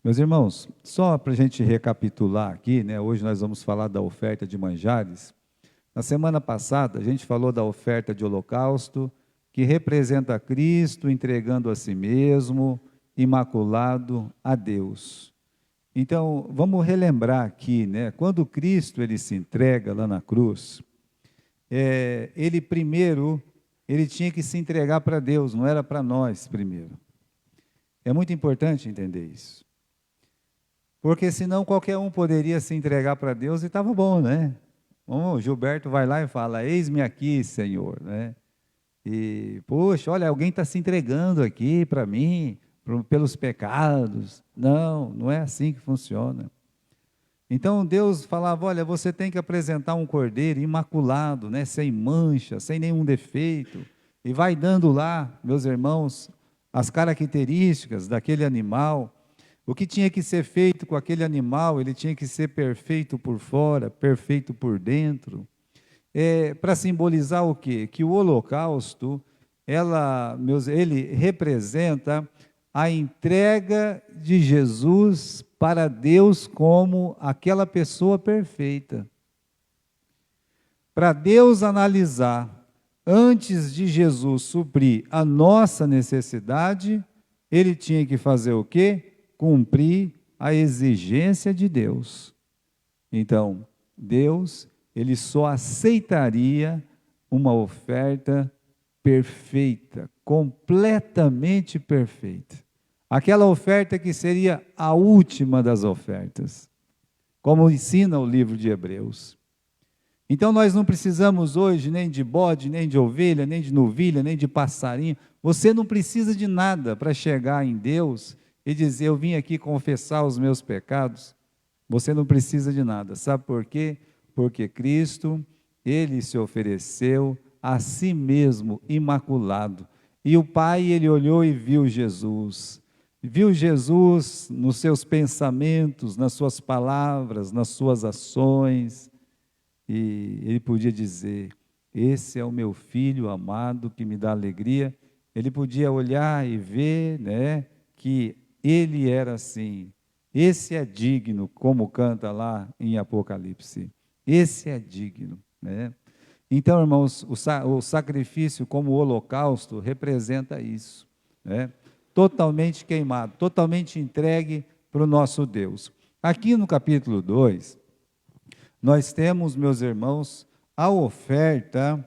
Meus irmãos, só para a gente recapitular aqui, né? Hoje nós vamos falar da oferta de manjares. Na semana passada, a gente falou da oferta de holocausto, que representa Cristo entregando a si mesmo, imaculado a Deus. Então, vamos relembrar aqui, né? Quando Cristo ele se entrega lá na cruz, ele primeiro, ele tinha que se entregar para Deus, não era para nós primeiro. É muito importante entender isso. Porque senão qualquer um poderia se entregar para Deus e estava bom, né? O Gilberto vai lá e fala, eis-me aqui, Senhor, né? E, poxa, olha, alguém está se entregando aqui para mim, pelos pecados. Não, não é assim que funciona. Então Deus falava, olha, você tem que apresentar um cordeiro imaculado, né? Sem mancha, sem nenhum defeito. E vai dando lá, meus irmãos, as características daquele animal. O que tinha que ser feito com aquele animal, ele tinha que ser perfeito por fora, perfeito por dentro. Para simbolizar o quê? Que o holocausto, ele representa a entrega de Jesus para Deus como aquela pessoa perfeita. Para Deus analisar, antes de Jesus suprir a nossa necessidade, ele tinha que fazer o quê? Cumprir a exigência de Deus. Então, Deus, ele só aceitaria uma oferta perfeita, completamente perfeita. Aquela oferta que seria a última das ofertas, como ensina o livro de Hebreus. Então, nós não precisamos hoje nem de bode, nem de ovelha, nem de novilha, nem de passarinho. Você não precisa de nada para chegar em Deus e dizer, eu vim aqui confessar os meus pecados. Você não precisa de nada. Sabe por quê? Porque Cristo, ele se ofereceu a si mesmo imaculado. E o Pai, ele olhou e viu Jesus. Viu Jesus nos seus pensamentos, nas suas palavras, nas suas ações. E ele podia dizer, esse é o meu filho amado que me dá alegria. Ele podia olhar e ver, né, que ele era assim. Esse é digno, como canta lá em Apocalipse. Esse é digno, né? Então, irmãos, o sacrifício como o holocausto representa isso, né? Totalmente queimado, totalmente entregue para o nosso Deus. Aqui no capítulo 2, nós temos, meus irmãos, a oferta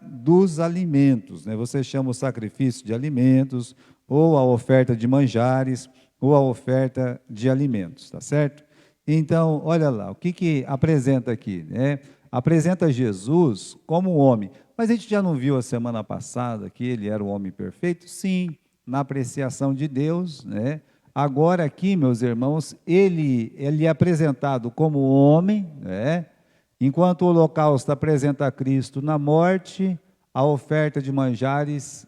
dos alimentos, né? Você chama o sacrifício de alimentos, ou a oferta de manjares, ou a oferta de alimentos, tá certo? Então, olha lá, o que apresenta aqui, né? Apresenta Jesus como homem. Mas a gente já não viu a semana passada que ele era o homem perfeito? Sim, na apreciação de Deus, né? Agora aqui, meus irmãos, ele é apresentado como homem, né? Enquanto o holocausto apresenta Cristo na morte, a oferta de manjares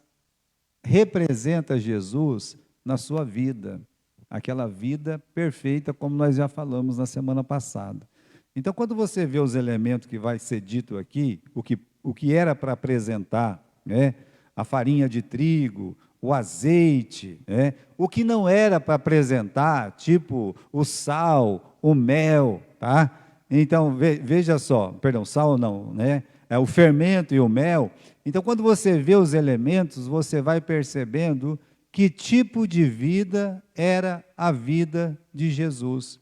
representa Jesus na sua vida, aquela vida perfeita, como nós já falamos na semana passada. Então, quando você vê os elementos que vai ser dito aqui, o que era para apresentar, né? A farinha de trigo, o azeite, né? O que não era para apresentar, tipo o sal, o mel, tá? Então, veja só, perdão, sal não, né? É o fermento e o mel. Então, quando você vê os elementos, você vai percebendo que tipo de vida era a vida de Jesus.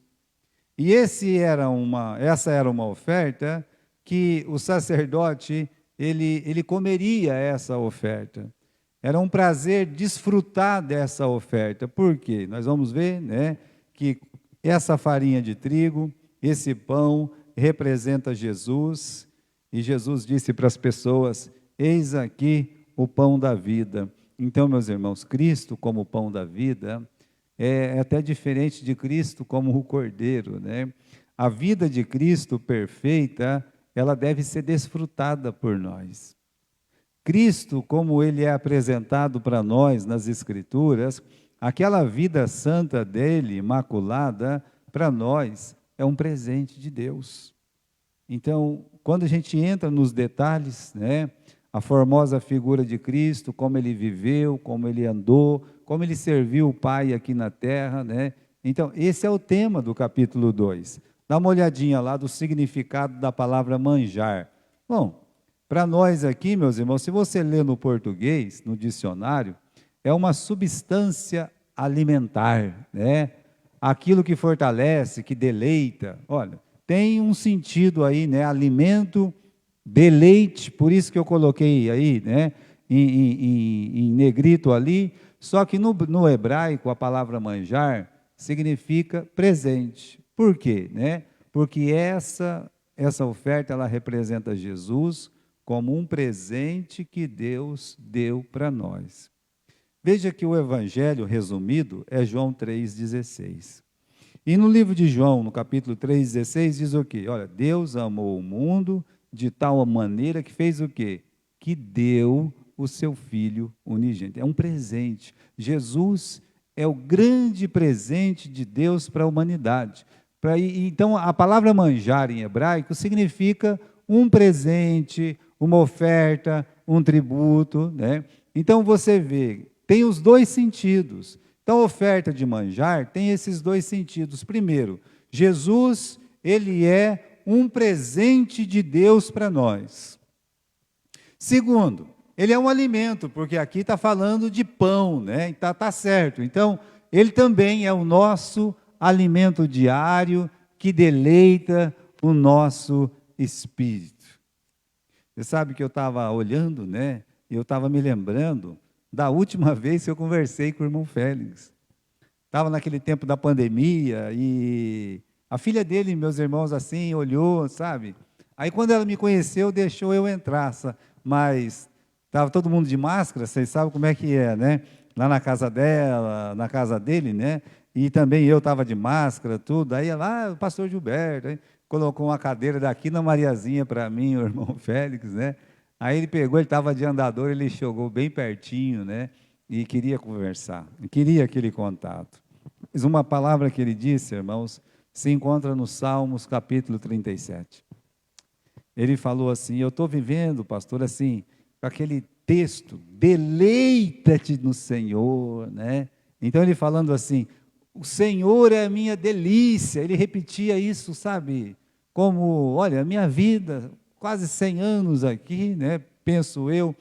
E essa era uma oferta que o sacerdote, ele comeria essa oferta. Era um prazer desfrutar dessa oferta. Por quê? Nós vamos ver, né, que essa farinha de trigo, esse pão, representa Jesus. E Jesus disse para as pessoas, eis aqui o pão da vida. Então, meus irmãos, Cristo como pão da vida é até diferente de Cristo como o Cordeiro, né? A vida de Cristo perfeita, ela deve ser desfrutada por nós. Cristo, como ele é apresentado para nós nas Escrituras, aquela vida santa dele, imaculada, para nós é um presente de Deus. Então, quando a gente entra nos detalhes, né, a formosa figura de Cristo, como ele viveu, como ele andou, como ele serviu o Pai aqui na terra, né? Então, esse é o tema do capítulo 2. Dá uma olhadinha lá do significado da palavra manjar. Bom, para nós aqui, meus irmãos, se você ler no português, no dicionário, é uma substância alimentar, né? Aquilo que fortalece, que deleita. Olha, tem um sentido aí, né? Alimento, deleite, por isso que eu coloquei aí, né? Em negrito ali. Só que no hebraico, a palavra manjar significa presente. Por quê? Né? Porque essa oferta, ela representa Jesus como um presente que Deus deu para nós. Veja que o evangelho resumido é João 3,16. E no livro de João, no capítulo 3,16, diz o quê? Olha, Deus amou o mundo de tal maneira que fez o quê? Que deu o seu Filho unigênito. É um presente. Jesus é o grande presente de Deus para a humanidade. Então, a palavra manjar em hebraico significa um presente, uma oferta, um tributo, né? Então, você vê, tem os dois sentidos. Então, a oferta de manjar tem esses dois sentidos. Primeiro, Jesus, ele é um presente de Deus para nós. Segundo, ele é um alimento, porque aqui está falando de pão, né? Então, tá certo. Então, ele também é o nosso alimento diário que deleita o nosso espírito. Você sabe que eu estava olhando, né? E eu estava me lembrando da última vez que eu conversei com o irmão Félix. Estava naquele tempo da pandemia e a filha dele, meus irmãos, assim, olhou, sabe? Aí, quando ela me conheceu, deixou eu entrar, mas estava todo mundo de máscara, vocês sabem como é que é, né? Lá na casa dela, na casa dele, né? E também eu estava de máscara, tudo. Aí ela, o pastor Gilberto, aí colocou uma cadeira daqui na Mariazinha para mim, o irmão Félix, né? Aí ele pegou, ele estava de andador, ele chegou bem pertinho, né? E queria conversar, queria aquele contato. Mas uma palavra que ele disse, irmãos, se encontra no Salmos, capítulo 37. Ele falou assim, eu estou vivendo, pastor, assim, com aquele texto, deleita-te no Senhor, né? Então ele falando assim, o Senhor é a minha delícia, ele repetia isso, sabe? Como, olha, a minha vida, quase 100 anos aqui, né? Penso eu,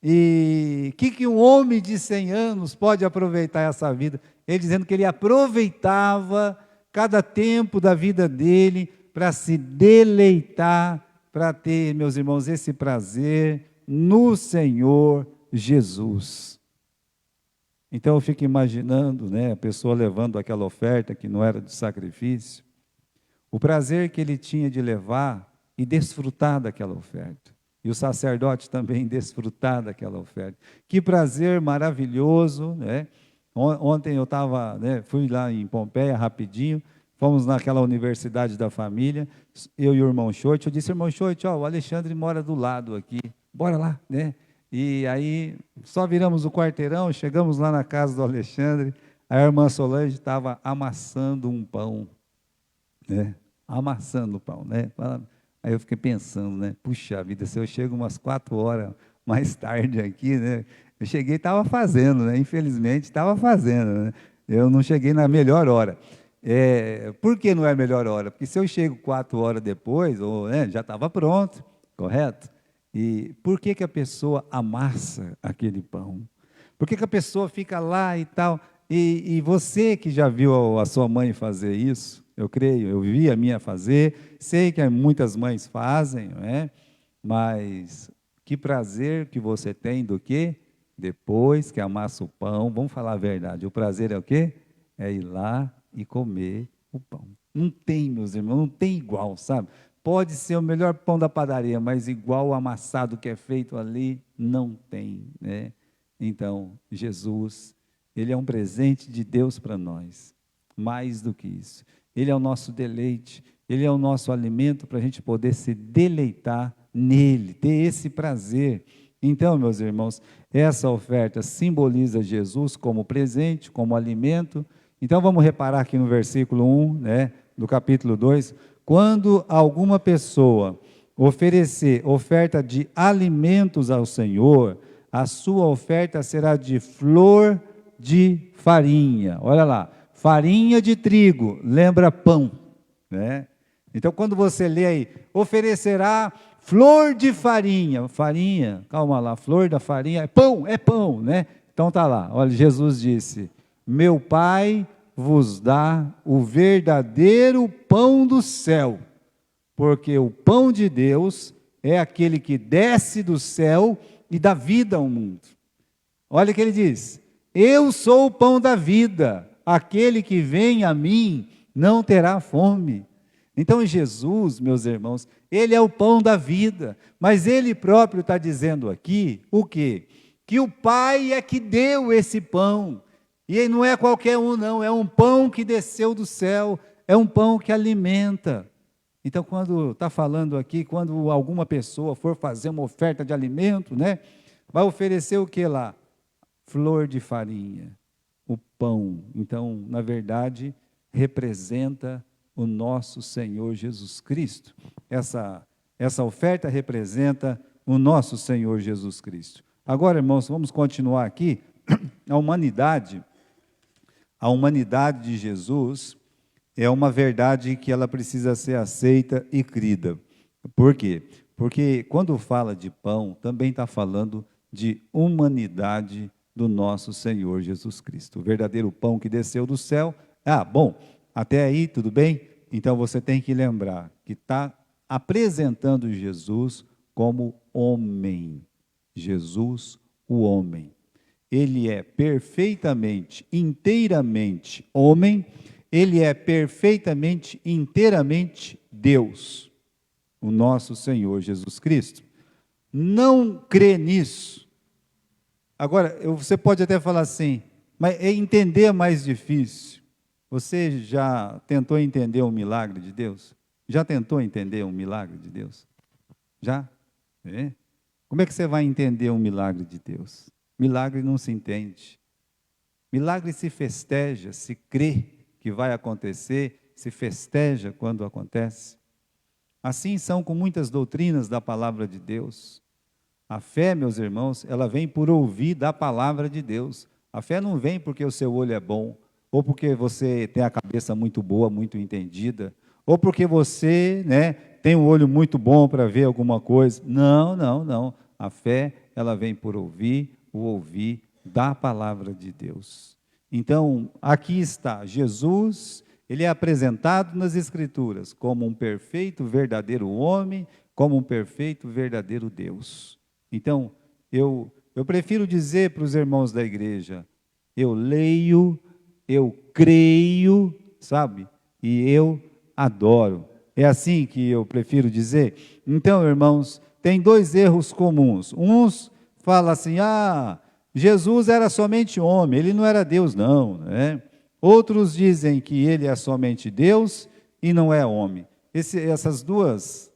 e o que um homem de 100 anos pode aproveitar essa vida? Ele dizendo que ele aproveitava cada tempo da vida dele para se deleitar, para ter, meus irmãos, esse prazer no Senhor Jesus. Então eu fico imaginando, né, a pessoa levando aquela oferta que não era de sacrifício, o prazer que ele tinha de levar e desfrutar daquela oferta. E o sacerdote também desfrutar daquela oferta. Que prazer maravilhoso, né? Ontem eu estava, né, fui lá em Pompeia rapidinho, fomos naquela universidade da família, eu e o irmão Schoit, eu disse, irmão Schoit, ó, o Alexandre mora do lado aqui, bora lá, né? E aí, só viramos o quarteirão, chegamos lá na casa do Alexandre, a irmã Solange estava amassando um pão, né? Amassando o pão, né? Aí eu fiquei pensando, né? Puxa vida, se eu chego umas 4 horas mais tarde aqui, né? Eu cheguei e estava fazendo, né? Infelizmente estava fazendo, né? Eu não cheguei na melhor hora. Por que não é a melhor hora? Porque se eu chego 4 horas depois, né, já estava pronto, correto? E por que a pessoa amassa aquele pão? Por que a pessoa fica lá e tal? E você que já viu a sua mãe fazer isso, eu creio, eu vi a minha fazer, sei que muitas mães fazem, não é? Mas que prazer que você tem do quê? Depois que amassa o pão, vamos falar a verdade, o prazer é o quê? É ir lá e comer o pão. Não tem, meus irmãos, não tem igual, sabe? Pode ser o melhor pão da padaria, mas igual o amassado que é feito ali, não tem, né? Então, Jesus, ele é um presente de Deus para nós, mais do que isso. Ele é o nosso deleite, ele é o nosso alimento para a gente poder se deleitar nele, ter esse prazer. Então, meus irmãos, essa oferta simboliza Jesus como presente, como alimento. Então, vamos reparar aqui no versículo 1, né, do capítulo 2, quando alguma pessoa oferecer oferta de alimentos ao Senhor, a sua oferta será de flor de farinha. Olha lá, farinha de trigo, lembra pão, né? Então, quando você lê aí, oferecerá flor de farinha, farinha, calma lá, flor da farinha, é pão, né? Então tá lá, olha, Jesus disse, meu Pai vos dá o verdadeiro pão do céu, porque o pão de Deus é aquele que desce do céu e dá vida ao mundo. Olha o que ele diz, eu sou o pão da vida, aquele que vem a mim não terá fome. Então Jesus, meus irmãos, ele é o pão da vida, mas ele próprio está dizendo aqui, o quê? Que o Pai é que deu esse pão, e não é qualquer um não, é um pão que desceu do céu, é um pão que alimenta. Então quando está falando aqui, quando alguma pessoa for fazer uma oferta de alimento, né, vai oferecer o que lá? Flor de farinha, o pão. Então, na verdade, representa o nosso Senhor Jesus Cristo. Essa oferta representa o nosso Senhor Jesus Cristo. Agora, irmãos, vamos continuar aqui. A humanidade de Jesus é uma verdade que ela precisa ser aceita e crida. Por quê? Porque quando fala de pão, também está falando de humanidade do nosso Senhor Jesus Cristo. O verdadeiro pão que desceu do céu. Bom, até aí tudo bem? Então você tem que lembrar que está apresentando Jesus como homem. Jesus, o homem. Ele é perfeitamente, inteiramente homem, ele é perfeitamente, inteiramente Deus, o nosso Senhor Jesus Cristo. Não crê nisso. Agora, você pode até falar assim, mas entender é mais difícil. Você já tentou entender um milagre de Deus? Já tentou entender um milagre de Deus? Já? É? Como é que você vai entender um milagre de Deus? Milagre não se entende. Milagre se festeja, se crê que vai acontecer, se festeja quando acontece. Assim são com muitas doutrinas da palavra de Deus. A fé, meus irmãos, ela vem por ouvir da palavra de Deus. A fé não vem porque o seu olho é bom, ou porque você tem a cabeça muito boa, muito entendida, ou porque você, né, tem um olho muito bom para ver alguma coisa. Não, não, não. A fé, ela vem por ouvir, o ouvir da palavra de Deus. Então, aqui está, Jesus, ele é apresentado nas Escrituras como um perfeito, verdadeiro homem, como um perfeito, verdadeiro Deus. Então, eu prefiro dizer para os irmãos da igreja, eu leio, eu creio, sabe? E eu adoro. É assim que eu prefiro dizer? Então, irmãos, tem dois erros comuns. Uns falam assim, Jesus era somente homem, ele não era Deus não, né? Outros dizem que ele é somente Deus e não é homem. Essas duas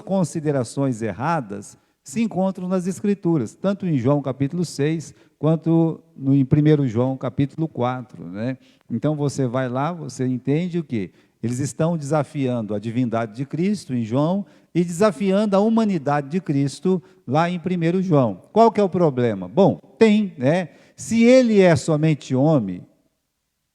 considerações erradas se encontram nas Escrituras, tanto em João capítulo 6, quanto em 1 João capítulo 4. Né? Então você vai lá, você entende o quê? Eles estão desafiando a divindade de Cristo em João e desafiando a humanidade de Cristo lá em 1 João. Qual que é o problema? Bom, né? Se ele é somente homem,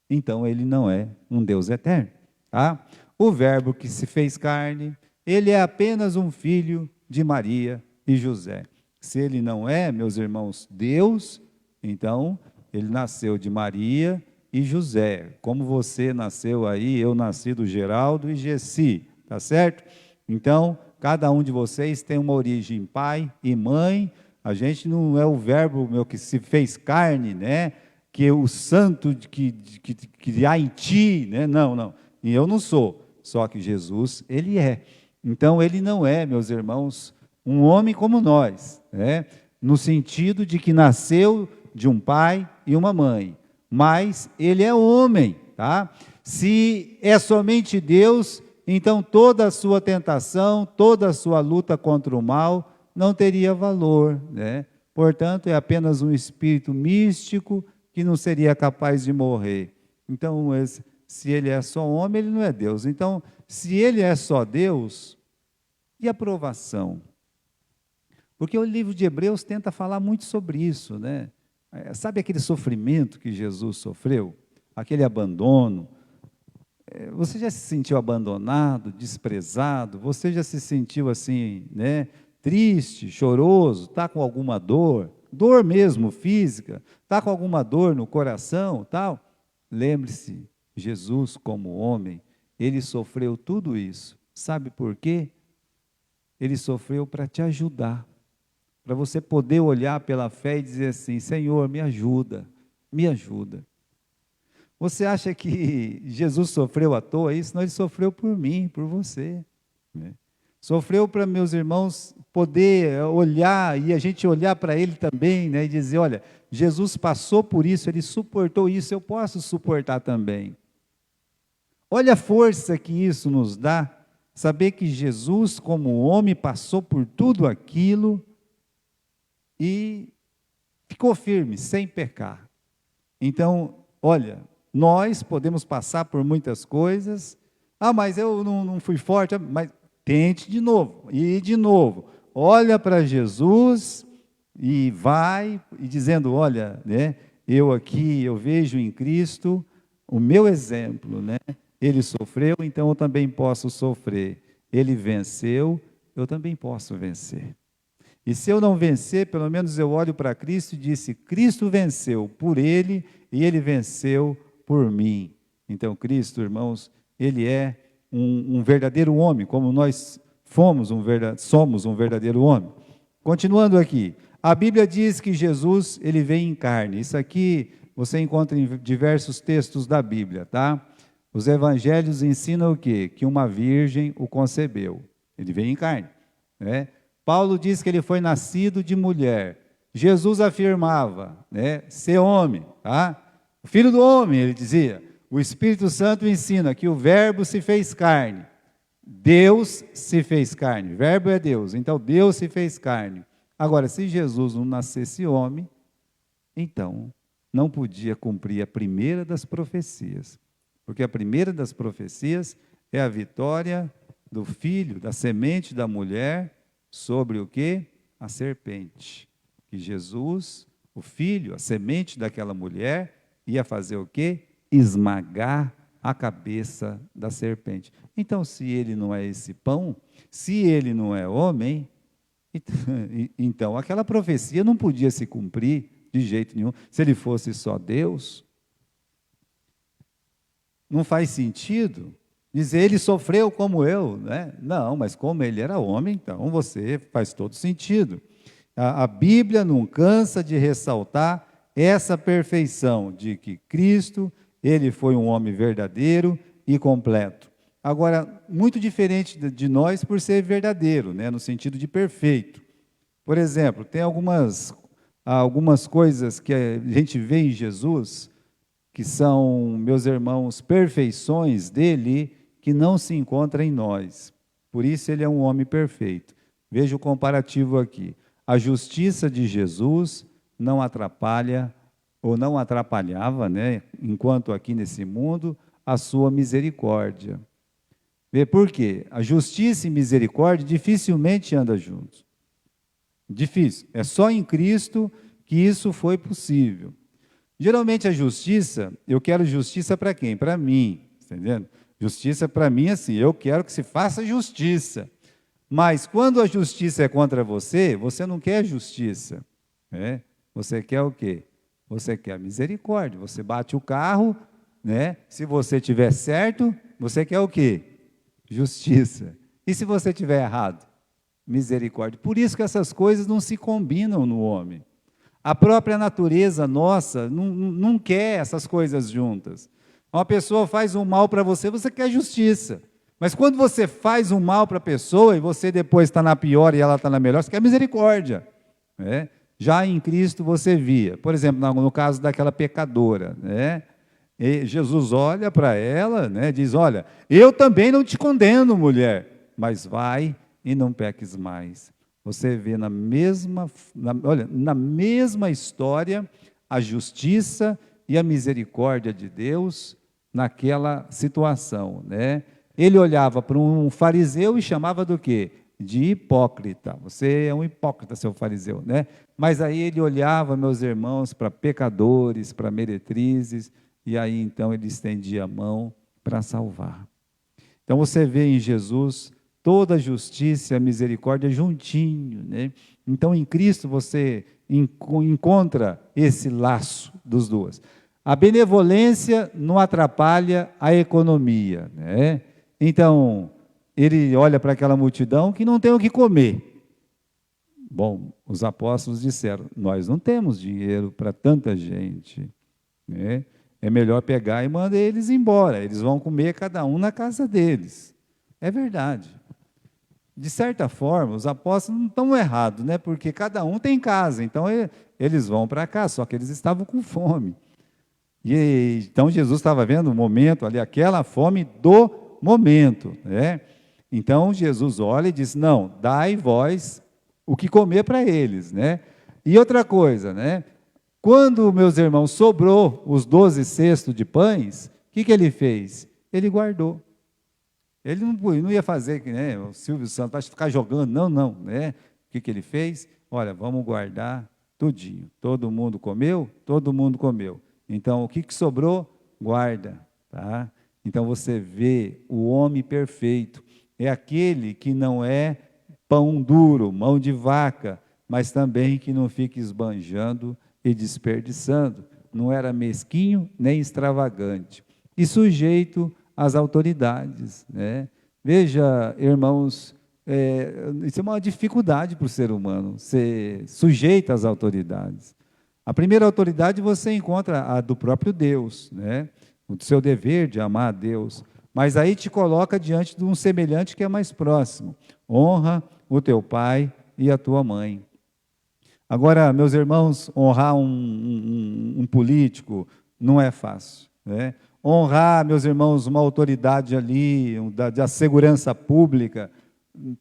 então ele não é um Deus eterno. Tá? O verbo que se fez carne, ele é apenas um filho de Maria e José. Se ele não é, meus irmãos, Deus, então ele nasceu de Maria e José. Como você nasceu aí, eu nasci do Geraldo e Gessi, tá certo? Então, cada um de vocês tem uma origem pai e mãe. A gente não é o verbo que se fez carne, né? Que é o santo que há em ti, né? Não, não. E eu não sou. Só que Jesus, ele é. Então, ele não é, meus irmãos, um homem como nós, né? No sentido de que nasceu de um pai e uma mãe. Mas ele é homem, tá? Se é somente Deus, então toda a sua tentação, toda a sua luta contra o mal não teria valor, né? Portanto, é apenas um espírito místico que não seria capaz de morrer. Então, se ele é só homem, ele não é Deus. Então, se ele é só Deus, e a provação? Porque o livro de Hebreus tenta falar muito sobre isso, né? Sabe aquele sofrimento que Jesus sofreu? Aquele abandono? Você já se sentiu abandonado, desprezado? Você já se sentiu assim, né? Triste, choroso, está com alguma dor? Dor mesmo, física? Está com alguma dor no coração, tal? Lembre-se, Jesus como homem, ele sofreu tudo isso. Sabe por quê? Ele sofreu para te ajudar, para você poder olhar pela fé e dizer assim: Senhor, me ajuda, me ajuda. Você acha que Jesus sofreu à toa isso? Não, ele sofreu por mim, por você, né? Sofreu para meus irmãos poder olhar e a gente olhar para ele também, né, e dizer: olha, Jesus passou por isso, ele suportou isso, eu posso suportar também. Olha a força que isso nos dá, saber que Jesus, como homem, passou por tudo aquilo e ficou firme, sem pecar. Então, olha, nós podemos passar por muitas coisas. Mas eu não fui forte. Mas tente de novo, e de novo. Olha para Jesus e vai, e dizendo: olha, né, eu aqui, eu vejo em Cristo o meu exemplo, né? Ele sofreu, então eu também posso sofrer. Ele venceu, eu também posso vencer. E se eu não vencer, pelo menos eu olho para Cristo e disse: Cristo venceu por ele e ele venceu por mim. Então Cristo, irmãos, ele é um verdadeiro homem, como nós somos um verdadeiro homem. Continuando aqui, a Bíblia diz que Jesus, ele vem em carne. Isso aqui você encontra em diversos textos da Bíblia, tá? Os evangelhos ensinam o quê? Que uma virgem o concebeu. Ele veio em carne, né? Paulo diz que ele foi nascido de mulher. Jesus afirmava, né, ser homem, tá? O filho do homem, ele dizia. O Espírito Santo ensina que o verbo se fez carne. Deus se fez carne. O verbo é Deus, então Deus se fez carne. Agora, se Jesus não nascesse homem, então não podia cumprir a primeira das profecias. Porque a primeira das profecias é a vitória do filho, da semente da mulher, sobre o quê? A serpente. Que Jesus, o filho, a semente daquela mulher, ia fazer o quê? Esmagar a cabeça da serpente. Então, se ele não é esse pão, se ele não é homem, então aquela profecia não podia se cumprir de jeito nenhum. Se ele fosse só Deus, não faz sentido dizer: ele sofreu como eu, né? Não, mas como ele era homem, então você faz todo sentido. A Bíblia não cansa de ressaltar essa perfeição de que Cristo, ele foi um homem verdadeiro e completo. Agora, muito diferente de nós por ser verdadeiro, né? No sentido de perfeito. Por exemplo, tem algumas coisas que a gente vê em Jesus, que são, meus irmãos, perfeições dele, que não se encontram em nós. Por isso ele é um homem perfeito. Veja o comparativo aqui. A justiça de Jesus não atrapalha, ou não atrapalhava, né, enquanto aqui nesse mundo, a sua misericórdia. Vê por quê? A justiça e misericórdia dificilmente andam juntos. Difícil. É só em Cristo que isso foi possível. Geralmente a justiça, eu quero justiça para quem? Para mim, está entendendo? Justiça para mim, assim, eu quero que se faça justiça. Mas quando a justiça é contra você, você não quer justiça, né? Você quer o quê? Você quer a misericórdia. Você bate o carro, né? Se você tiver certo, você quer o quê? Justiça. E se você tiver errado? Misericórdia. Por isso que essas coisas não se combinam no homem. A própria natureza nossa não quer essas coisas juntas. Uma pessoa faz um mal para você, você quer justiça. Mas quando você faz um mal para a pessoa e você depois está na pior e ela está na melhor, você quer misericórdia, né? Já em Cristo você via, por exemplo, no caso daquela pecadora, né? E Jesus olha para ela, né? Diz: olha, eu também não te condeno, mulher, mas vai e não peques mais. Você vê na mesma história a justiça e a misericórdia de Deus naquela situação, né? Ele olhava para um fariseu e chamava do quê? De hipócrita. Você é um hipócrita, seu fariseu, né? Mas aí ele olhava, meus irmãos, para pecadores, para meretrizes, e aí então ele estendia a mão para salvar. Então você vê em Jesus toda a justiça e a misericórdia juntinho, né? Então em Cristo você encontra esse laço dos dois. A benevolência não atrapalha a economia, né? Então, ele olha para aquela multidão que não tem o que comer. Bom, os apóstolos disseram: nós não temos dinheiro para tanta gente, né? É melhor pegar e mandar eles embora. Eles vão comer cada um na casa deles. É verdade. De certa forma, os apóstolos não estão errados, né? Porque cada um tem casa, então eles vão para cá, só que eles estavam com fome. E então Jesus estava vendo o momento ali, aquela fome do momento, né? Então Jesus olha e diz: não, dai vós o que comer para eles, né? E outra coisa, né? Quando, meus irmãos, sobrou os 12 cestos de pães, o que ele fez? Ele guardou. Ele não ia fazer que, né, o Silvio Santos vai ficar jogando, não, né? O que ele fez? Olha, vamos guardar tudinho. Todo mundo comeu? Todo mundo comeu. Então, o que sobrou? Guarda, tá? Então, você vê o homem perfeito. É aquele que não é pão duro, mão de vaca, mas também que não fica esbanjando e desperdiçando. Não era mesquinho nem extravagante. E sujeito às autoridades, né? Veja, irmãos, isso é uma dificuldade para o ser humano, ser sujeito às autoridades. A primeira autoridade você encontra a do próprio Deus, né? O seu dever de amar a Deus. Mas aí te coloca diante de um semelhante que é mais próximo. Honra o teu pai e a tua mãe. Agora, meus irmãos, honrar um político não é fácil, né? Honrar, meus irmãos, uma autoridade ali, da segurança pública,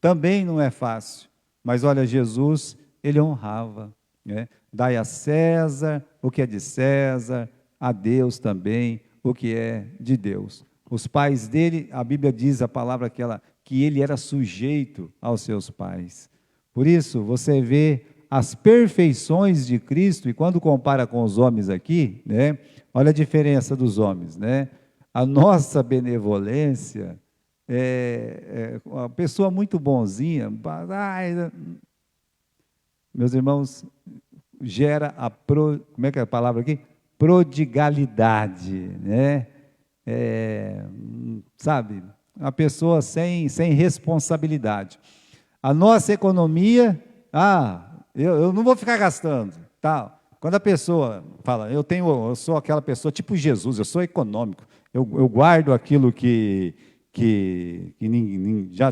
também não é fácil. Mas olha, Jesus, ele honrava, né? Dai a César o que é de César, a Deus também o que é de Deus. Os pais dele, a Bíblia diz a palavra aquela, que ele era sujeito aos seus pais. Por isso, você vê as perfeições de Cristo, e quando compara com os homens aqui, né? Olha a diferença dos homens, né? A nossa benevolência uma pessoa muito bonzinha, meus irmãos, gera como é que é a palavra aqui? Prodigalidade, né? Sabe? Uma pessoa sem responsabilidade. A nossa economia, eu não vou ficar gastando, tal. Quando a pessoa fala, eu sou aquela pessoa tipo Jesus, eu sou econômico, eu guardo aquilo que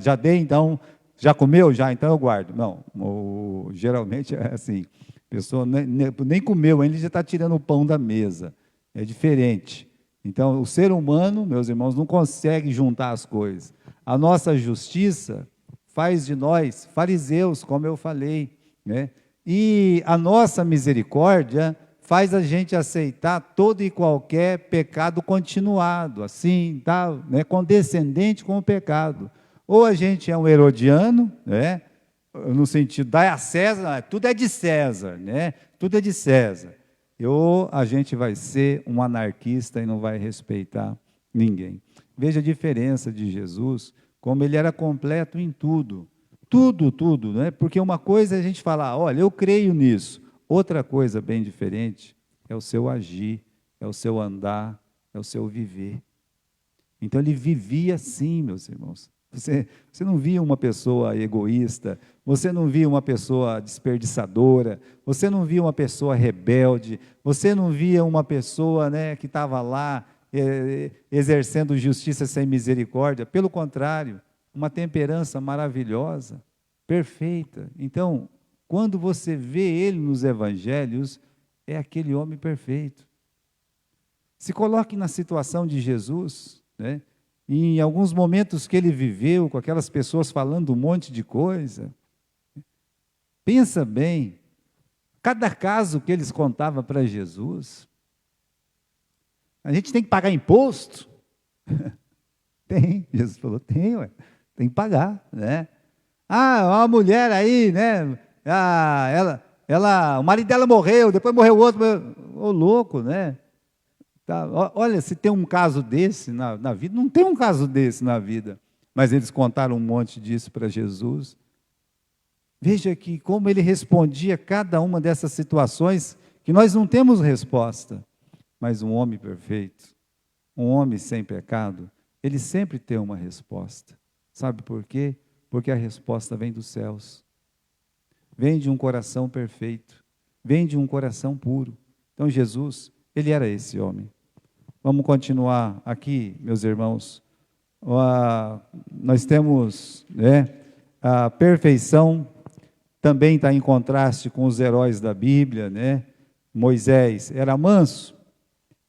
já dei, então, já comeu? Já, então eu guardo. Não, geralmente é assim, a pessoa nem comeu, ainda já está tirando o pão da mesa, é diferente. Então, o ser humano, meus irmãos, não consegue juntar as coisas. A nossa justiça faz de nós fariseus, como eu falei, né? E a nossa misericórdia faz a gente aceitar todo e qualquer pecado continuado, assim, tá, né, condescendente com o pecado. Ou a gente é um herodiano, né, no sentido, dá a César, tudo é de César, né, tudo é de César. Ou a gente vai ser um anarquista e não vai respeitar ninguém. Veja a diferença de Jesus, como ele era completo em tudo. Tudo, né? Porque uma coisa é a gente falar, olha, eu creio nisso. Outra coisa bem diferente é o seu agir, é o seu andar, é o seu viver. Então ele vivia assim, meus irmãos. Você não via uma pessoa egoísta, você não via uma pessoa desperdiçadora, você não via uma pessoa rebelde, você não via uma pessoa, né, que estava lá exercendo justiça sem misericórdia. Pelo contrário, uma temperança maravilhosa, perfeita. Então, quando você vê ele nos evangelhos, é aquele homem perfeito. Se coloque na situação de Jesus, né? Em alguns momentos que ele viveu, com aquelas pessoas falando um monte de coisa. Pensa bem, cada caso que eles contavam para Jesus, a gente tem que pagar imposto? Tem, Jesus falou, tem, ué, tem que pagar, né? Ah, uma mulher aí, né? Ah, o marido dela morreu, depois morreu outro. Ô, louco, né? Tá, olha, se tem um caso desse na vida, não tem um caso desse na vida. Mas eles contaram um monte disso para Jesus. Veja que como ele respondia cada uma dessas situações que nós não temos resposta. Mas um homem perfeito, um homem sem pecado, ele sempre tem uma resposta. Sabe por quê? Porque a resposta vem dos céus. Vem de um coração perfeito. Vem de um coração puro. Então Jesus, ele era esse homem. Vamos continuar aqui, meus irmãos. Nós temos, né, a perfeição também está em contraste com os heróis da Bíblia, né? Moisés era manso,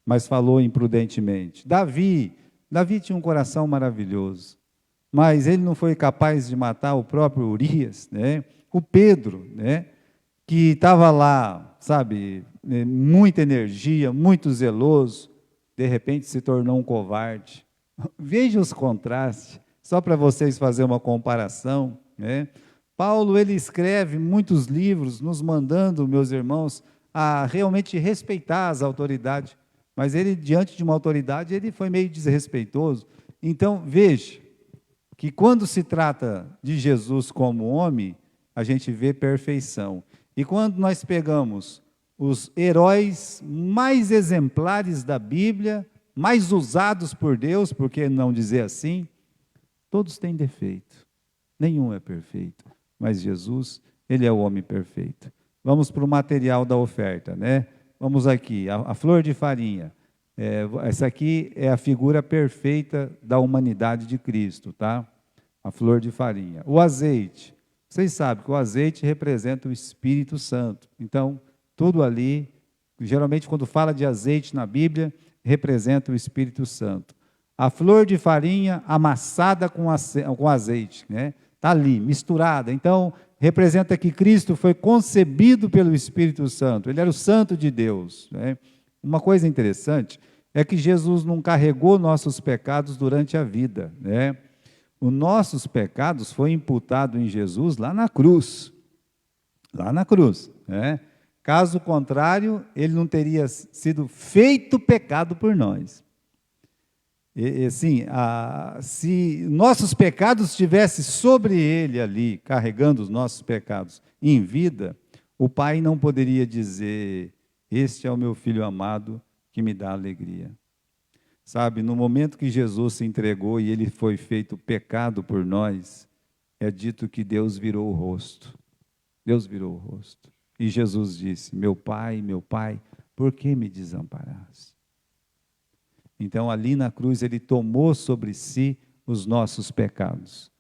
mas falou imprudentemente. Davi tinha um coração maravilhoso, mas ele não foi capaz de matar o próprio Urias, né? O Pedro, né, que estava lá, sabe, muita energia, muito zeloso, de repente se tornou um covarde. Veja os contrastes, só para vocês fazerem uma comparação, né? Paulo, ele escreve muitos livros nos mandando, meus irmãos, a realmente respeitar as autoridades, mas ele, diante de uma autoridade, ele foi meio desrespeitoso. Então, veja, que quando se trata de Jesus como homem, a gente vê perfeição. E quando nós pegamos os heróis mais exemplares da Bíblia, mais usados por Deus, por que não dizer assim? Todos têm defeito, nenhum é perfeito, mas Jesus, ele é o homem perfeito. Vamos para o material da oferta, né? Vamos aqui, a flor de farinha. Essa aqui é a figura perfeita da humanidade de Cristo, tá? A flor de farinha. O azeite. Vocês sabem que o azeite representa o Espírito Santo. Então, tudo ali, geralmente quando fala de azeite na Bíblia, representa o Espírito Santo. A flor de farinha amassada com azeite, né? Está ali, misturada. Então, representa que Cristo foi concebido pelo Espírito Santo. Ele era o Santo de Deus, né? Uma coisa interessante é que Jesus não carregou nossos pecados durante a vida, né? Os nossos pecados foram imputados em Jesus lá na cruz. Lá na cruz, né? Caso contrário, ele não teria sido feito pecado por nós. Se nossos pecados estivessem sobre ele ali, carregando os nossos pecados em vida, o Pai não poderia dizer: este é o meu filho amado que me dá alegria. Sabe, no momento que Jesus se entregou e ele foi feito pecado por nós, é dito que Deus virou o rosto. Deus virou o rosto. E Jesus disse: meu Pai, por que me desamparaste? Então, ali na cruz, ele tomou sobre si os nossos pecados.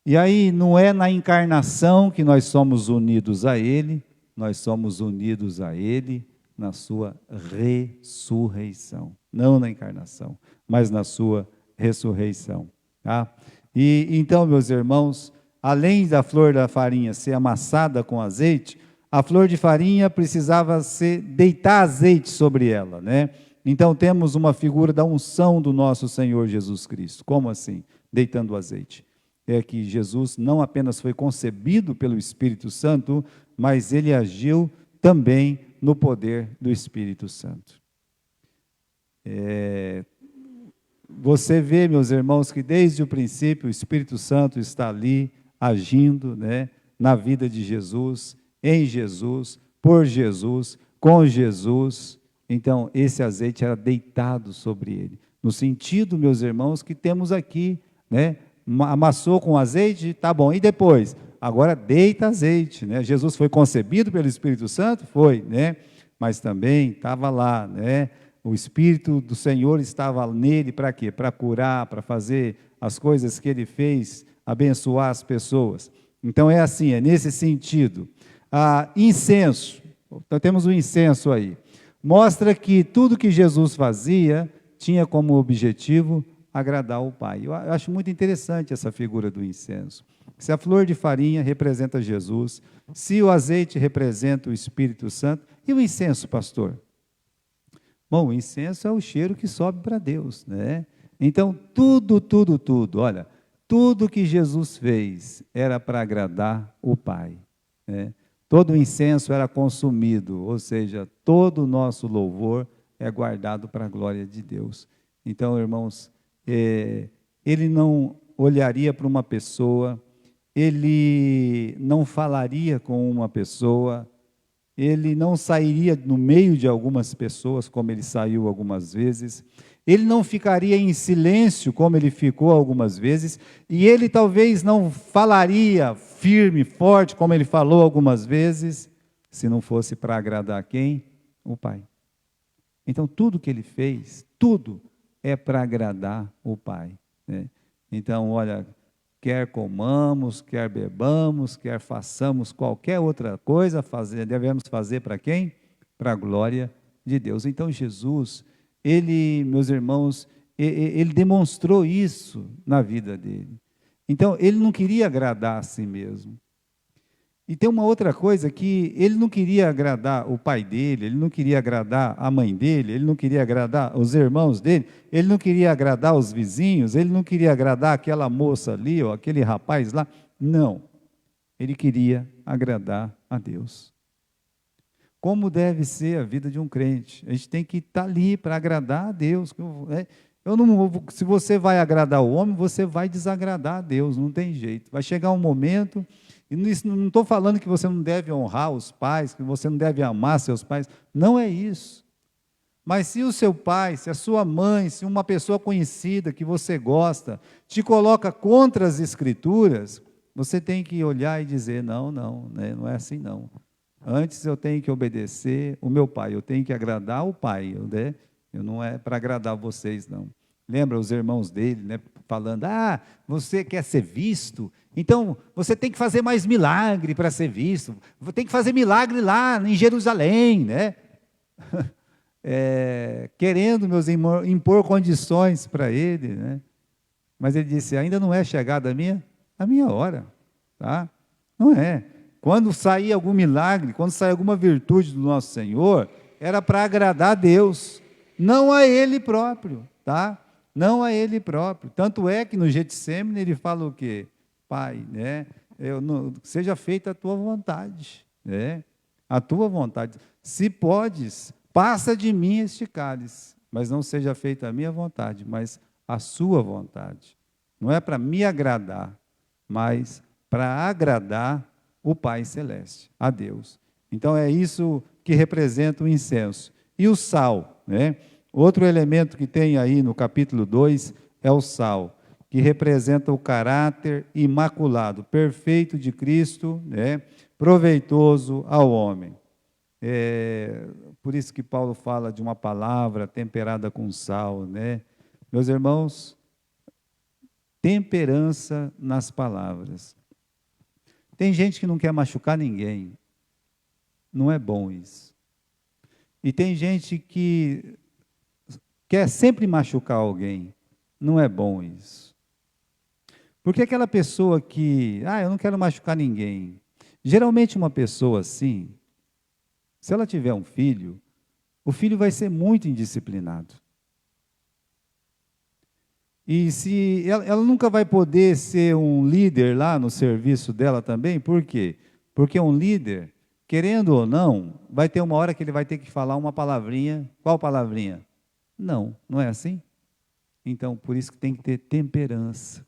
E aí, não é na encarnação que nós somos unidos a ele, nós somos unidos a ele na sua ressurreição. Não na encarnação, mas na sua ressurreição. Tá? E então, meus irmãos, além da flor da farinha ser amassada com azeite, a flor de farinha precisava deitar azeite sobre ela, né? Então temos uma figura da unção do nosso Senhor Jesus Cristo. Como assim? Deitando azeite. É que Jesus não apenas foi concebido pelo Espírito Santo, mas ele agiu também no poder do Espírito Santo. Você vê, meus irmãos, que desde o princípio o Espírito Santo está ali agindo, né, na vida de Jesus, em Jesus, por Jesus, com Jesus. Então, esse azeite era deitado sobre ele. No sentido, meus irmãos, que temos aqui, né? Amassou com azeite, tá bom. E depois? Agora deita azeite, né? Jesus foi concebido pelo Espírito Santo? Foi, né? Mas também estava lá, né? O Espírito do Senhor estava nele para quê? Para curar, para fazer as coisas que ele fez, abençoar as pessoas. Então, é assim, é nesse sentido. Incenso. Então, temos o incenso aí. Mostra que tudo que Jesus fazia tinha como objetivo agradar o Pai. Eu acho muito interessante essa figura do incenso. Se a flor de farinha representa Jesus, se o azeite representa o Espírito Santo, e o incenso, pastor? Bom, o incenso é o cheiro que sobe para Deus, né? Então, tudo, olha, Tudo que Jesus fez era para agradar o Pai, né? Todo o incenso era consumido, ou seja, todo o nosso louvor é guardado para a glória de Deus. Então, irmãos, ele não olharia para uma pessoa, ele não falaria com uma pessoa, ele não sairia no meio de algumas pessoas, como ele saiu algumas vezes, ele não ficaria em silêncio, como ele ficou algumas vezes, e ele talvez não falaria firme, forte, como ele falou algumas vezes, se não fosse para agradar quem? O Pai. Então, tudo que ele fez, tudo é para agradar o Pai, né? Então, olha, quer comamos, quer bebamos, quer façamos qualquer outra coisa, devemos fazer para quem? Para a glória de Deus. Então, Jesus, ele, meus irmãos, ele demonstrou isso na vida dele. Então, ele não queria agradar a si mesmo. E tem uma outra coisa que ele não queria agradar o pai dele, ele não queria agradar a mãe dele, ele não queria agradar os irmãos dele, ele não queria agradar os vizinhos, ele não queria agradar aquela moça ali ou aquele rapaz lá. Não. Ele queria agradar a Deus. Como deve ser a vida de um crente? A gente tem que estar ali para agradar a Deus. Se você vai agradar o homem, você vai desagradar a Deus, não tem jeito. Vai chegar um momento. E não estou falando que você não deve honrar os pais, que você não deve amar seus pais. Não é isso. Mas se o seu pai, se a sua mãe, se uma pessoa conhecida que você gosta, te coloca contra as Escrituras, você tem que olhar e dizer, não, né, não é assim não. Antes eu tenho que obedecer o meu pai, eu tenho que agradar o pai, né? Eu não é para agradar vocês, não. Lembra os irmãos dele, né, falando, você quer ser visto? Então, você tem que fazer mais milagre para ser visto. Tem que fazer milagre lá em Jerusalém, né? Querendo, impor condições para ele, né? Mas ele disse, ainda não é chegada a minha hora, tá? Não é. Quando sair algum milagre, quando sair alguma virtude do nosso Senhor, era para agradar a Deus, não a Ele próprio, tá? Não a Ele próprio. Tanto é que no Getsêmani ele fala o quê? Pai, né? Seja feita a tua vontade, né? A tua vontade. Se podes, passa de mim este cálice, mas não seja feita a minha vontade, mas a sua vontade. Não é para me agradar, mas para agradar o Pai Celeste, a Deus. Então é isso que representa o incenso. E o sal, né? Outro elemento que tem aí no capítulo 2 é o sal, que representa o caráter imaculado, perfeito de Cristo, né? Proveitoso ao homem. Por isso que Paulo fala de uma palavra temperada com sal, né? Meus irmãos, temperança nas palavras. Tem gente que não quer machucar ninguém. Não é bom isso. E tem gente que quer sempre machucar alguém. Não é bom isso. Porque aquela pessoa que, eu não quero machucar ninguém. Geralmente uma pessoa assim, se ela tiver um filho, o filho vai ser muito indisciplinado. E se ela nunca vai poder ser um líder lá no serviço dela também, por quê? Porque um líder, querendo ou não, vai ter uma hora que ele vai ter que falar uma palavrinha. Qual palavrinha? Não é assim? Então, por isso que tem que ter temperança.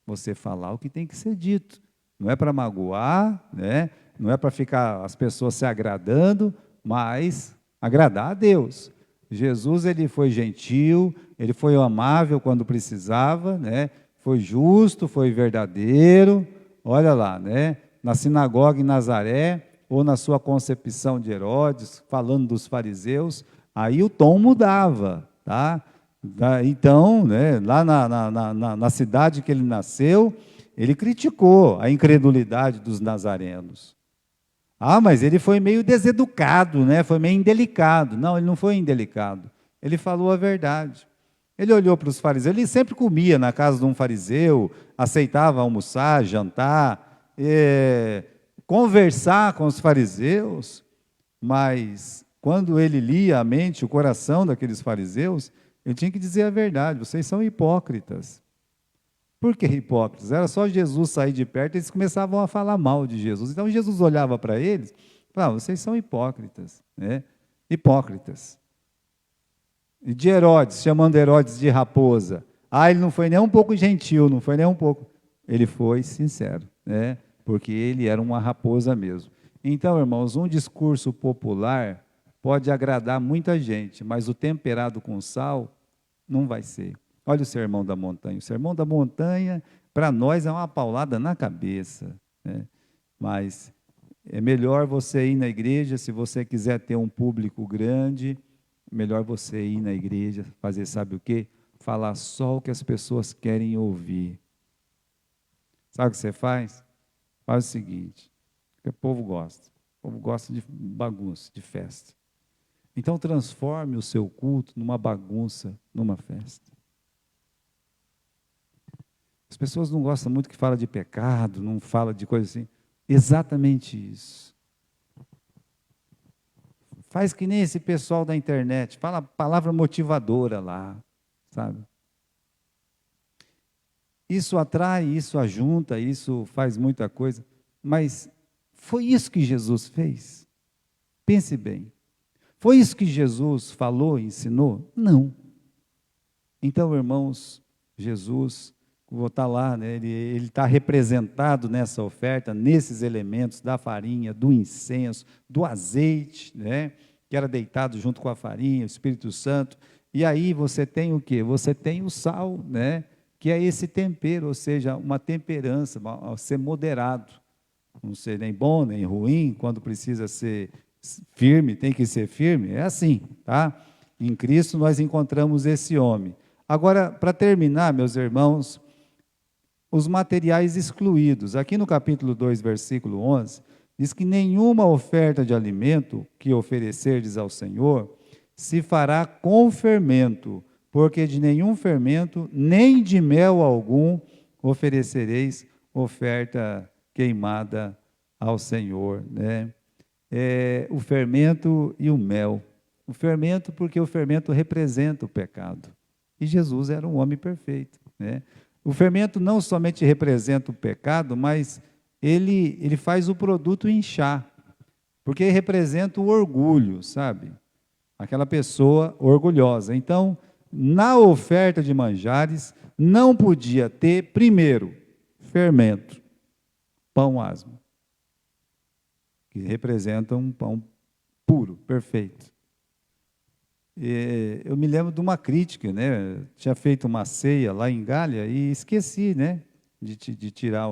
Você falar o que tem que ser dito. Não é para magoar, né? Não é para ficar as pessoas se agradando, mas agradar a Deus. Jesus, ele foi gentil, ele foi amável quando precisava, né? Foi justo, foi verdadeiro. Olha lá, né? Na sinagoga em Nazaré, ou na sua concepção de Herodes, falando dos fariseus, aí o tom mudava, tá? Então, né, lá na cidade que ele nasceu, ele criticou a incredulidade dos nazarenos. Mas ele foi meio deseducado, né? Foi meio indelicado. Não, ele não foi indelicado. Ele falou a verdade. Ele olhou para os fariseus, ele sempre comia na casa de um fariseu, aceitava almoçar, jantar, conversar com os fariseus, mas quando ele lia a mente, o coração daqueles fariseus, ele tinha que dizer a verdade, vocês são hipócritas. Por que hipócritas? Era só Jesus sair de perto, eles começavam a falar mal de Jesus. Então Jesus olhava para eles e falava: vocês são hipócritas, né? Hipócritas. E de Herodes, chamando Herodes de raposa. Ele não foi nem um pouco gentil, não foi nem um pouco. Ele foi sincero, né? Porque ele era uma raposa mesmo. Então, irmãos, um discurso popular pode agradar muita gente, mas o temperado com sal não vai ser. Olha o Sermão da Montanha. O Sermão da Montanha, para nós, é uma paulada na cabeça, né? Mas é melhor você ir na igreja, se você quiser ter um público grande, melhor você ir na igreja, fazer sabe o quê? Falar só o que as pessoas querem ouvir. Sabe o que você faz? Faz o seguinte, que o povo gosta de bagunça, de festa. Então transforme o seu culto numa bagunça, numa festa. As pessoas não gostam muito que fala de pecado, não fala de coisa assim. Exatamente isso. Faz que nem esse pessoal da internet, fala palavra motivadora lá, sabe? Isso atrai, isso ajunta, isso faz muita coisa, mas foi isso que Jesus fez? Pense bem. Foi isso que Jesus falou, ensinou? Não. Então, irmãos, Jesus, vou estar lá, né, ele está representado nessa oferta, nesses elementos da farinha, do incenso, do azeite, né, que era deitado junto com a farinha, o Espírito Santo. E aí você tem o quê? Você tem o sal, né, que é esse tempero, ou seja, uma temperança, ser moderado. Não ser nem bom, nem ruim, quando precisa ser firme, tem que ser firme, é assim, tá? Em Cristo nós encontramos esse homem. Agora, para terminar, meus irmãos, os materiais excluídos. Aqui no capítulo 2, versículo 11, diz que nenhuma oferta de alimento que oferecerdes ao Senhor se fará com fermento, porque de nenhum fermento, nem de mel algum, oferecereis oferta queimada ao Senhor, né? O fermento e o mel. O fermento, porque o fermento representa o pecado. E Jesus era um homem perfeito, né? O fermento não somente representa o pecado, mas ele faz o produto inchar, porque representa o orgulho, sabe? Aquela pessoa orgulhosa. Então, na oferta de manjares, não podia ter, primeiro, fermento, pão asmo, que representa um pão puro, perfeito. Eu me lembro de uma crítica, né? Tinha feito uma ceia lá em Gália e esqueci, né, de tirar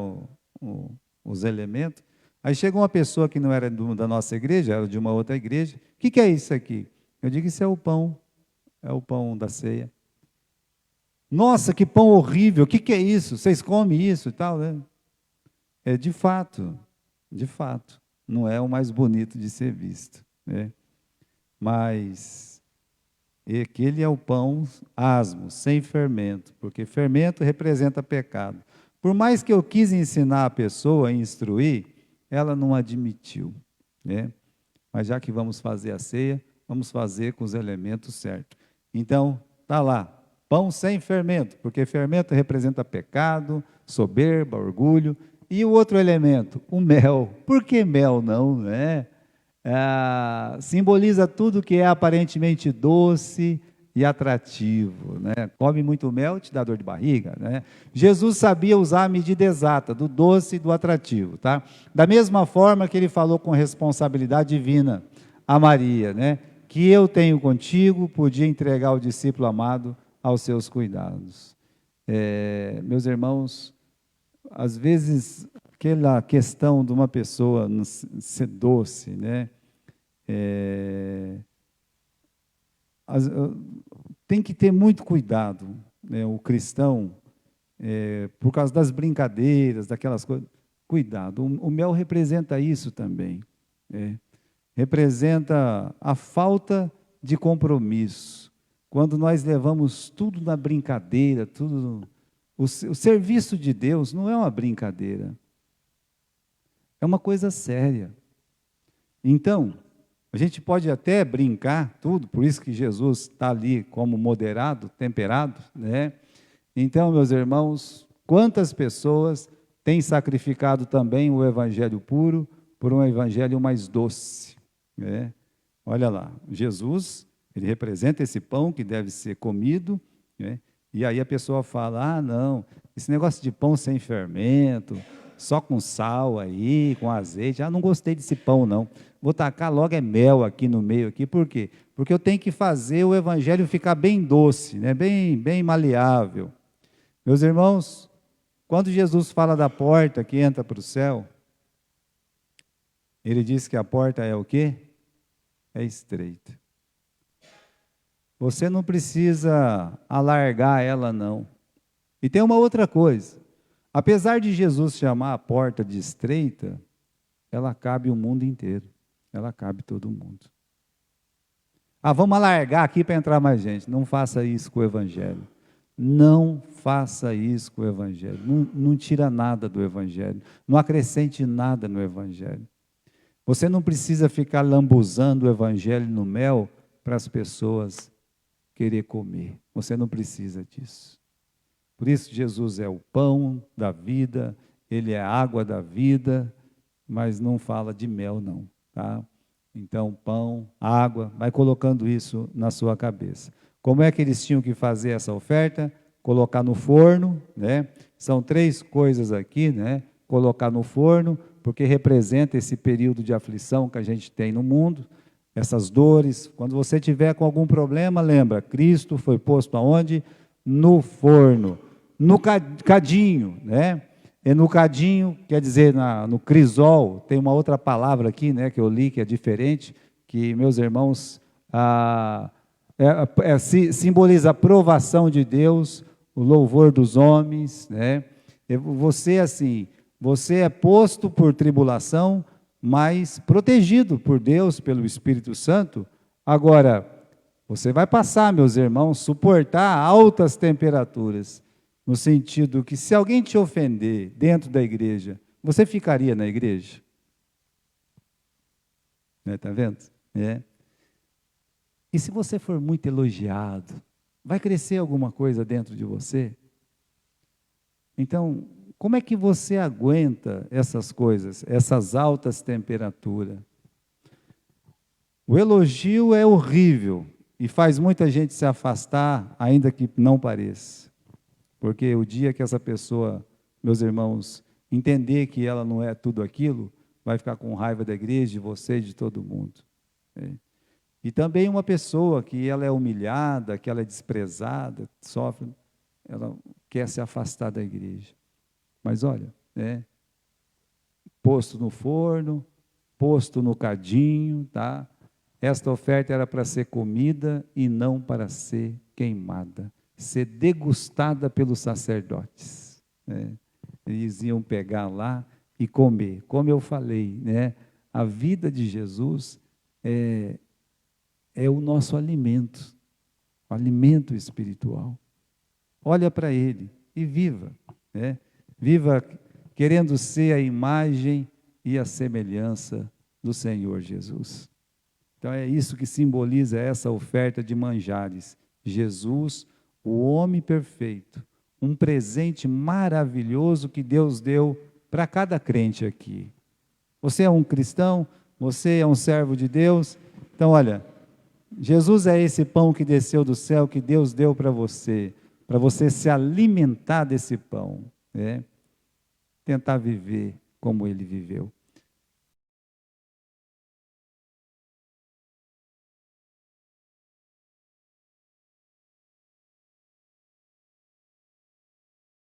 os elementos. Aí chegou uma pessoa que não era da nossa igreja, era de uma outra igreja. O que é isso aqui? Eu digo, isso é o pão da ceia. Nossa, que pão horrível, o que é isso? Vocês comem isso e tal, né? De fato, não é o mais bonito de ser visto, né? Mas aquele é o pão asmo, sem fermento, porque fermento representa pecado. Por mais que eu quis ensinar a pessoa, instruir, ela não admitiu, né? Mas já que vamos fazer a ceia, vamos fazer com os elementos certos. Então, está lá, pão sem fermento, porque fermento representa pecado, soberba, orgulho. E o outro elemento, o mel. Por que mel não, né? Simboliza tudo que é aparentemente doce e atrativo, né? Come muito mel, te dá dor de barriga, né? Jesus sabia usar a medida exata do doce e do atrativo, tá? Da mesma forma que ele falou com responsabilidade divina a Maria, né? Que eu tenho contigo, podia entregar o discípulo amado aos seus cuidados. Meus irmãos, às vezes, aquela questão de uma pessoa ser doce, né? Tem que ter muito cuidado, né? O cristão, por causa das brincadeiras, daquelas coisas. Cuidado, o mel representa isso também, né? Representa a falta de compromisso. Quando nós levamos tudo na brincadeira, tudo. O serviço de Deus não é uma brincadeira, é uma coisa séria. Então, a gente pode até brincar tudo, por isso que Jesus está ali como moderado, temperado, né? Então, meus irmãos, Quantas pessoas têm sacrificado também o evangelho puro por um evangelho mais doce, né? Olha lá, Jesus, ele representa esse pão que deve ser comido, né? E aí a pessoa fala, ah, não, esse negócio de pão sem fermento, só com sal aí, com azeite, ah, não gostei desse pão não, vou tacar logo mel aqui no meio, aqui. Por quê? Porque eu tenho que fazer o evangelho ficar bem doce, né? Bem maleável. Meus irmãos, quando Jesus fala da porta que entra para o céu, ele diz que a porta é o quê? É estreita. Você não precisa alargar ela, não. E tem uma outra coisa. Apesar de Jesus chamar a porta de estreita, ela cabe o mundo inteiro. Ela cabe todo mundo. Ah, vamos alargar aqui para entrar mais gente. Não faça isso com o Evangelho. Não faça isso com o Evangelho. Não tira nada do Evangelho. Não acrescente nada no Evangelho. Você não precisa ficar lambuzando o Evangelho no mel para as pessoas querer comer. Você não precisa disso. Por isso Jesus é o pão da vida, Ele é a água da vida, mas não fala de mel não, tá? Então, pão, água, vai colocando isso na sua cabeça. Como é que eles tinham que fazer essa oferta? Colocar no forno, né? São 3 coisas aqui, né? Colocar no forno, porque representa esse período de aflição que a gente tem no mundo, essas dores. Quando você tiver com algum problema, lembra, Cristo foi posto aonde? No forno, no cadinho, né? E no cadinho, quer dizer, no crisol, tem uma outra palavra aqui, né, que eu li, que é diferente, que, meus irmãos, simboliza a aprovação de Deus, o louvor dos homens, né? Você, assim, você é posto por tribulação, mas protegido por Deus, pelo Espírito Santo. Agora, você vai passar, meus irmãos, suportar altas temperaturas, no sentido que se alguém te ofender dentro da igreja, você ficaria na igreja? Está vendo? É. E se você for muito elogiado, vai crescer alguma coisa dentro de você? Então, como é que você aguenta essas coisas, essas altas temperaturas? O elogio é horrível e faz muita gente se afastar, ainda que não pareça. Porque o dia que essa pessoa, meus irmãos, entender que ela não é tudo aquilo, vai ficar com raiva da igreja, de você e de todo mundo. E também uma pessoa que ela é humilhada, que ela é desprezada, sofre, ela quer se afastar da igreja. Mas olha, posto no forno, posto no cadinho, tá? Esta oferta era para ser comida e não para ser queimada, ser degustada pelos sacerdotes, né? Eles iam pegar lá e comer. Como eu falei, né? A vida de Jesus é o nosso alimento, o alimento espiritual. Olha para Ele e viva, né? Viva querendo ser a imagem e a semelhança do Senhor Jesus. Então é isso que simboliza essa oferta de manjares. Jesus, o homem perfeito, um presente maravilhoso que Deus deu para cada crente aqui. Você é um cristão, você é um servo de Deus, então olha, Jesus é esse pão que desceu do céu, que Deus deu para você se alimentar desse pão, né? Tentar viver como Ele viveu.